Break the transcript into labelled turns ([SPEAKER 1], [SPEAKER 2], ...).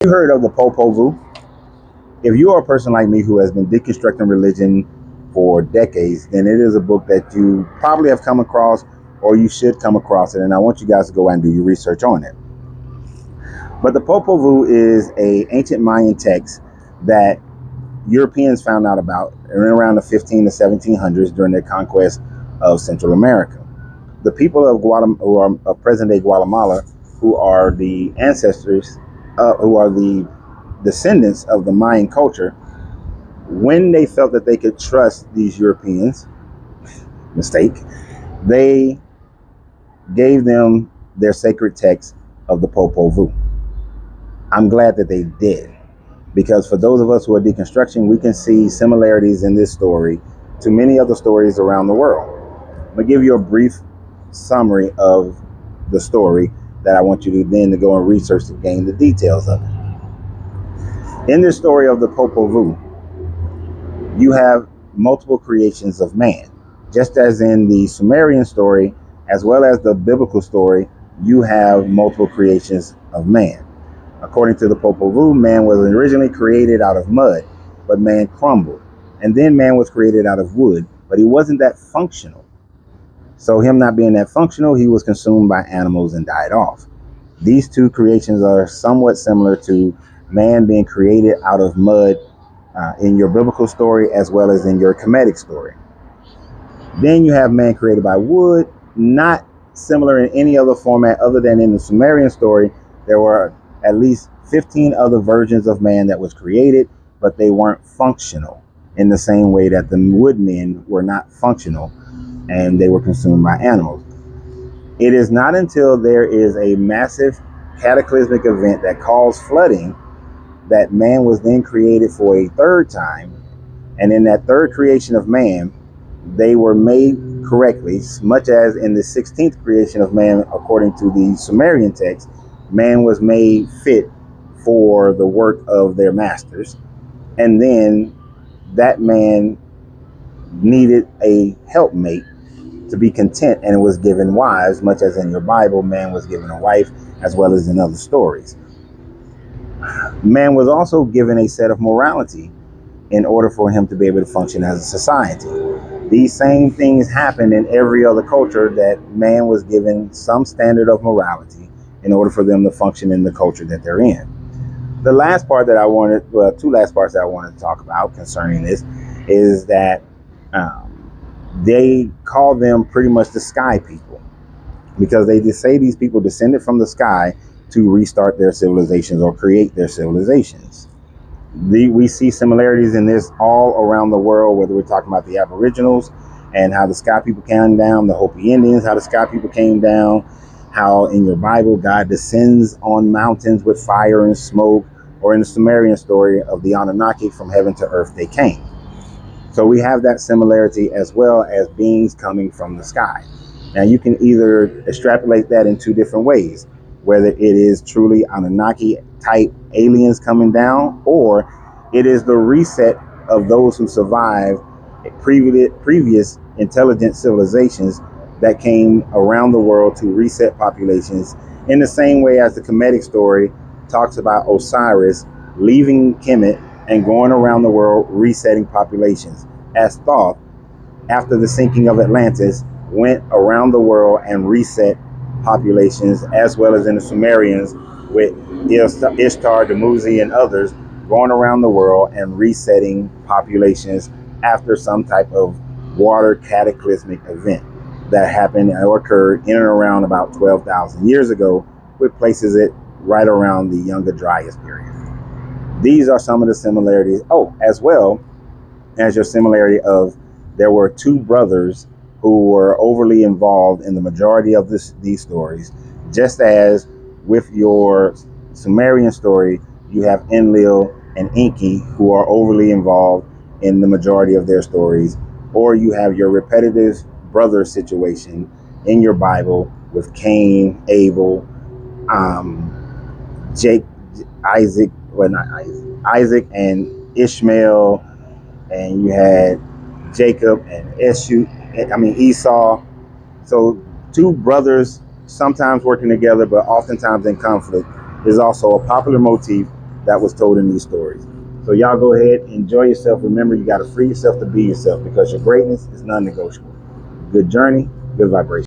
[SPEAKER 1] You heard of the Popol Vuh? If you are a person like me who has been deconstructing religion for decades, then it is a book that you probably have come across or you should come across it. And I want you guys to go and do your research on it. But the Popol Vuh is a ancient Mayan text that Europeans found out about around the 15 to 1700s during their conquest of Central America. The people of Guatemala, who are of present-day Guatemala, who are the ancestors, who are the descendants of the Mayan culture, when they felt that they could trust these Europeans, mistake, they gave them their sacred text of the Popol Vuh. I'm glad that they did, because for those of us who are deconstruction, we can see similarities in this story to many other stories around the world. I'm going to give you a brief summary of the story that I want you to then to go and research to gain the details of it. In this story of the Popol Vuh, you have multiple creations of man. Just as in the Sumerian story, as well as the biblical story, you have multiple creations of man. According to the Popol Vuh, man was originally created out of mud, but man crumbled. And then man was created out of wood, but he wasn't that functional. So him not being that functional, he was consumed by animals and died off. These two creations are somewhat similar to man being created out of mud in your biblical story as well as in your Kemetic story. Then you have man created by wood, not similar in any other format other than in the Sumerian story. There were at least 15 other versions of man that was created, but they weren't functional in the same way that the woodmen were not functional and they were consumed by animals. It is not until there is a massive cataclysmic event that caused flooding that man was then created for a third time. And in that third creation of man, they were made correctly, much as in the 16th creation of man, according to the Sumerian text, man was made fit for the work of their masters. And then that man needed a helpmate to be content and was given wives, much as in your Bible, man was given a wife, as well as in other stories. Man was also given a set of morality in order for him to be able to function as a society. These same things happened in every other culture, that man was given some standard of morality in order for them to function in the culture that they're in. The last part that I wanted, well, two last parts that I wanted to talk about concerning this is that they call them pretty much the sky people, because they just say these people descended from the sky to restart their civilizations or create their civilizations. We see similarities in this all around the world, whether we're talking about the Aboriginals and how the sky people came down, the Hopi Indians, how the sky people came down, how in your Bible God descends on mountains with fire and smoke, or in the Sumerian story of the Anunnaki, from heaven to earth they came. So we have that similarity as well as beings coming from the sky. Now you can either extrapolate that in two different ways, whether it is truly Anunnaki type aliens coming down, or it is the reset of those who survived previous intelligent civilizations that came around the world to reset populations, in the same way as the Kemetic story talks about Osiris leaving Kemet and going around the world resetting populations, as Thoth, after the sinking of Atlantis, went around the world and reset populations, as well as in the Sumerians with Ishtar, Dumuzi, and others going around the world and resetting populations after some type of water cataclysmic event that happened or occurred in and around about 12,000 years ago, which places it right around the Younger Dryas period. These are some of the similarities. Oh, as well as your similarity of there were two brothers who were overly involved in the majority of these stories. Just as with your Sumerian story, you have Enlil and Enki who are overly involved in the majority of their stories, or you have your repetitive brother situation in your Bible with Cain, Abel, Jake, Isaac, well not Isaac, Isaac and Ishmael, and you had Jacob and Esau. So two brothers sometimes working together, but oftentimes in conflict, is also a popular motif that was told in these stories. So y'all go ahead, enjoy yourself. Remember, you got to free yourself to be yourself because your greatness is non-negotiable. Good journey, good vibration.